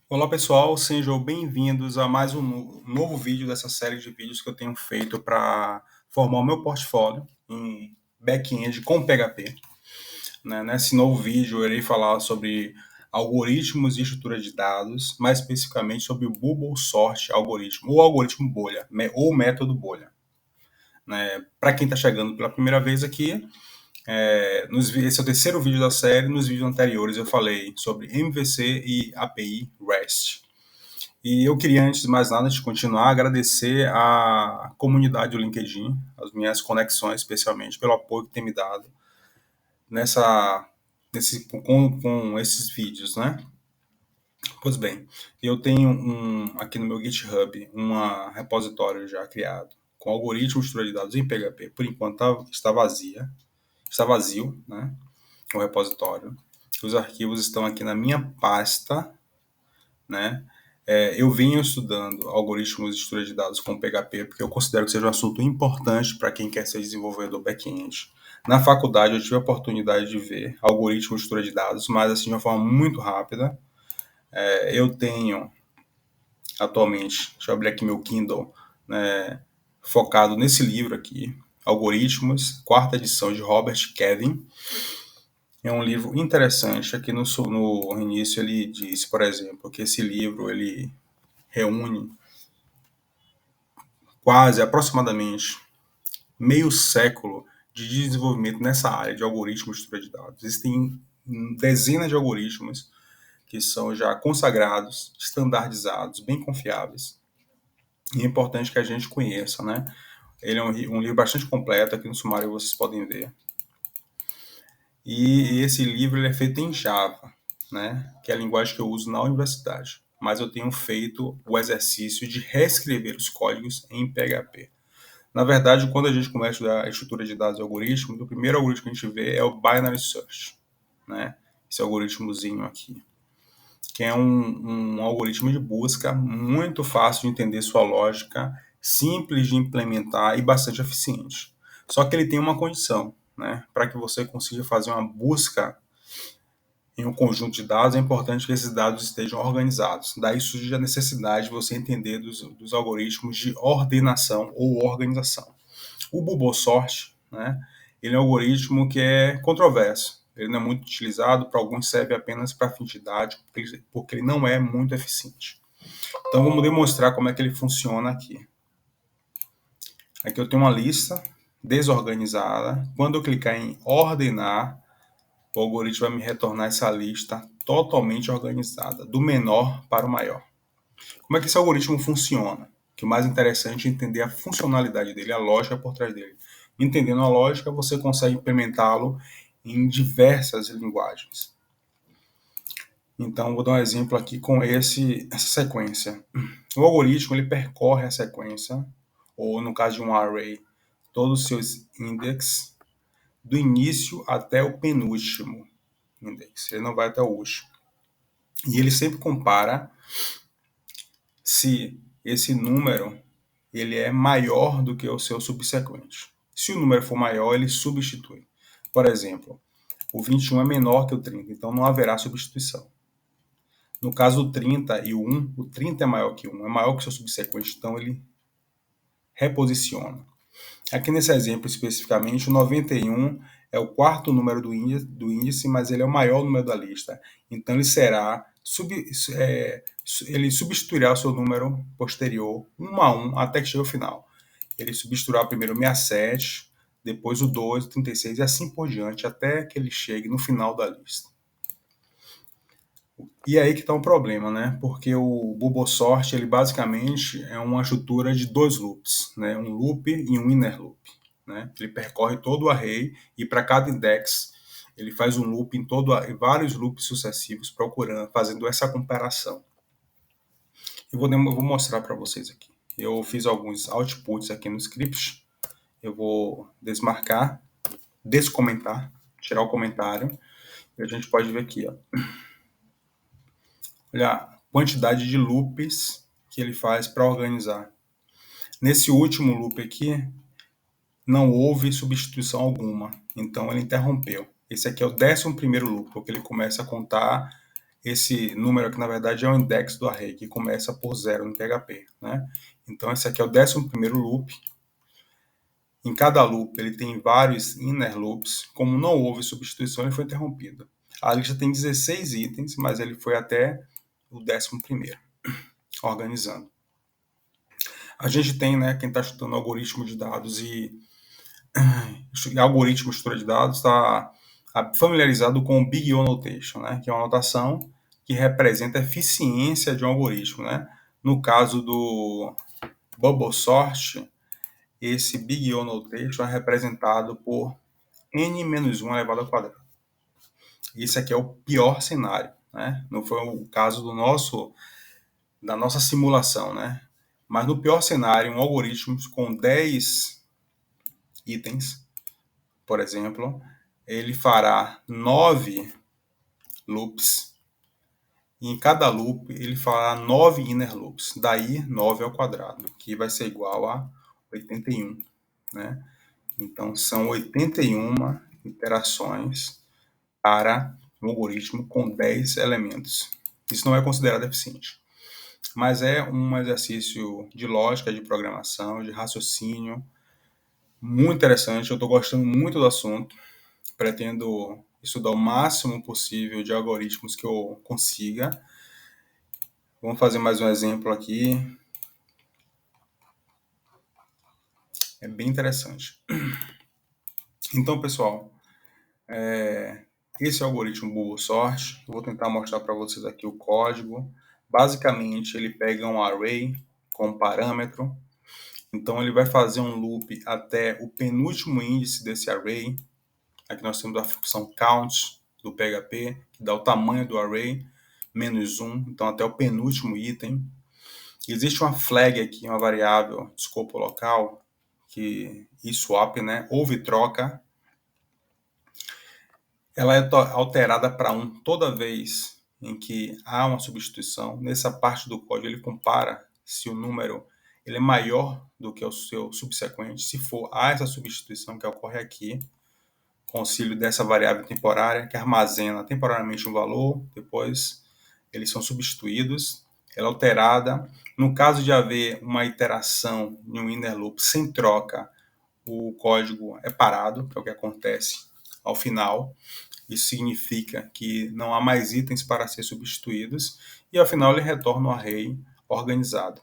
Olá pessoal, sejam bem-vindos a mais um novo vídeo dessa série de vídeos que eu tenho feito para formar o meu portfólio em back-end com PHP. Nesse novo vídeo eu irei falar sobre algoritmos e estrutura de dados, mais especificamente sobre o Bubble Sort algoritmo, ou algoritmo bolha, ou método bolha. Para quem está chegando pela primeira vez aqui, esse é o terceiro vídeo da série. Nos vídeos anteriores eu falei sobre MVC e API REST. E eu queria, antes de mais nada, antes de continuar, agradecer à comunidade do LinkedIn, as minhas conexões, especialmente, pelo apoio que tem me dado com esses vídeos, né? Pois bem, eu tenho aqui no meu GitHub um repositório já criado com algoritmos de estrutura de dados em PHP. Por enquanto está vazio, né? O repositório. Os arquivos estão aqui na minha pasta, né? Eu venho estudando algoritmos de estrutura de dados com PHP porque eu considero que seja um assunto importante para quem quer ser desenvolvedor back-end. Na faculdade eu tive a oportunidade de ver algoritmos de estrutura de dados, mas assim de uma forma muito rápida. Eu tenho atualmente, deixa eu abrir aqui meu Kindle, né, focado nesse livro aqui, Algoritmos, quarta edição de Robert Kevin. É um livro interessante. Aqui no início ele diz, por exemplo, que esse livro ele reúne quase aproximadamente meio século de desenvolvimento nessa área de algoritmos de estrutura de dados. Existem dezenas de algoritmos que são já consagrados, standardizados, bem confiáveis. E é importante que a gente conheça, né? Ele é um livro bastante completo, aqui no sumário vocês podem ver. E esse livro ele é feito em Java, né? Que é a linguagem que eu uso na universidade. Mas eu tenho feito o exercício de reescrever os códigos em PHP. Na verdade, quando a gente começa a estudar a estrutura de dados e algoritmos, o primeiro algoritmo que a gente vê é o Binary Search, né? Esse algoritmozinho aqui, que é um algoritmo de busca muito fácil de entender sua lógica, simples de implementar e bastante eficiente. Só que ele tem uma condição, né? Para que você consiga fazer uma busca em um conjunto de dados, é importante que esses dados estejam organizados. Daí surge a necessidade de você entender dos algoritmos de ordenação ou organização. O Bubblesort, né, ele é um algoritmo que é controverso. Ele não é muito utilizado, para alguns serve apenas para fim didático, porque ele não é muito eficiente. Então vamos demonstrar como é que ele funciona aqui. Aqui eu tenho uma lista desorganizada. Quando eu clicar em ordenar, o algoritmo vai me retornar essa lista totalmente organizada, do menor para o maior. Como é que esse algoritmo funciona? O que é mais interessante é entender a funcionalidade dele, a lógica por trás dele. Entendendo a lógica, você consegue implementá-lo em diversas linguagens. Então, vou dar um exemplo aqui com essa sequência. O algoritmo ele percorre a sequência, ou no caso de um array, todos os seus index, do início até o penúltimo index. Ele não vai até o último. E ele sempre compara se esse número ele é maior do que o seu subsequente. Se o número for maior, ele substitui. Por exemplo, o 21 é menor que o 30, então não haverá substituição. No caso do 30 e o 30 é maior que 1, é maior que o seu subsequente, então ele reposiciona. Aqui nesse exemplo especificamente, o 91 é o quarto número do índice, mas ele é o maior número da lista. Então ele ele substituirá o seu número posterior 1 a 1 até que chegue ao final. Ele substituirá primeiro o 67, depois o 2, o 36 e assim por diante, até que ele chegue no final da lista. E aí que está um problema, né? Porque o Bubblesort, ele basicamente é uma estrutura de dois loops, né? Um loop e um inner loop, né? Ele percorre todo o array e para cada index ele faz um loop em vários loops sucessivos, fazendo essa comparação. Eu vou mostrar para vocês aqui. Eu fiz alguns outputs aqui no script. Eu vou desmarcar, descomentar, tirar o comentário. E a gente pode ver aqui, ó. Olha a quantidade de loops que ele faz para organizar. Nesse último loop aqui, não houve substituição alguma, então ele interrompeu. Esse aqui é o 11º loop, porque ele começa a contar esse número aqui, na verdade, é o index do array, que começa por 0 no PHP, né? Então, esse aqui é o 11º loop. Em cada loop, ele tem vários inner loops. Como não houve substituição, ele foi interrompido. A lista tem 16 itens, mas ele foi até o 11º, organizando. A gente tem, né, quem está estudando algoritmo de dados e algoritmo de estrutura de dados está familiarizado com o Big O Notation, né, que é uma notação que representa a eficiência de um algoritmo, né? No caso do Bubble Sort, esse Big O Notation é representado por n-1 elevado ao quadrado. Esse aqui é o pior cenário, né? Não foi o caso da nossa simulação, né? Mas no pior cenário, um algoritmo com 10 itens, por exemplo, ele fará 9 loops, e em cada loop ele fará 9 inner loops, daí 9 ao quadrado, que vai ser igual a 81, né? Então, são 81 iterações para um algoritmo com 10 elementos. Isso não é considerado eficiente, mas é um exercício de lógica, de programação, de raciocínio, muito interessante. Eu estou gostando muito do assunto, pretendo estudar o máximo possível de algoritmos que eu consiga. Vamos fazer mais um exemplo aqui. É bem interessante. Então, pessoal, esse é o algoritmo Bubble Sort. Eu vou tentar mostrar para vocês aqui o código. Basicamente, ele pega um array com parâmetro. Então, ele vai fazer um loop até o penúltimo índice desse array. Aqui nós temos a função count do PHP, que dá o tamanho do array, -1, então até o penúltimo item. Existe uma flag aqui, uma variável de escopo local, que swap, né, houve troca. Ela é alterada para 1 toda vez em que há uma substituição. Nessa parte do código ele compara se o número ele é maior do que o seu subsequente. Se for, há essa substituição que ocorre aqui, com auxílio dessa variável temporária, que armazena temporariamente um valor, depois eles são substituídos. Ela é alterada. No caso de haver uma iteração em um inner loop sem troca, o código é parado, que é o que acontece ao final. Isso significa que não há mais itens para ser substituídos e ao final ele retorna um array organizado.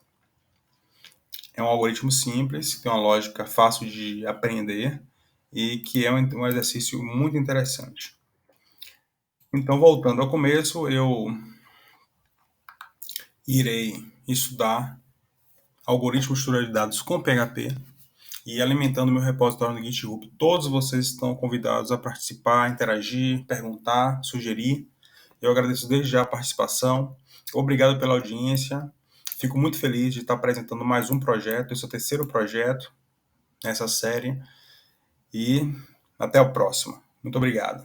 É um algoritmo simples, tem uma lógica fácil de aprender e que é um exercício muito interessante. Então, voltando ao começo, eu irei estudar algoritmos de estrutura de dados com PHP e alimentando meu repositório no GitHub. Todos vocês estão convidados a participar, interagir, perguntar, sugerir. Eu agradeço desde já a participação. Obrigado pela audiência. Fico muito feliz de estar apresentando mais um projeto, esse é o terceiro projeto nessa série. E até o próximo. Muito obrigado.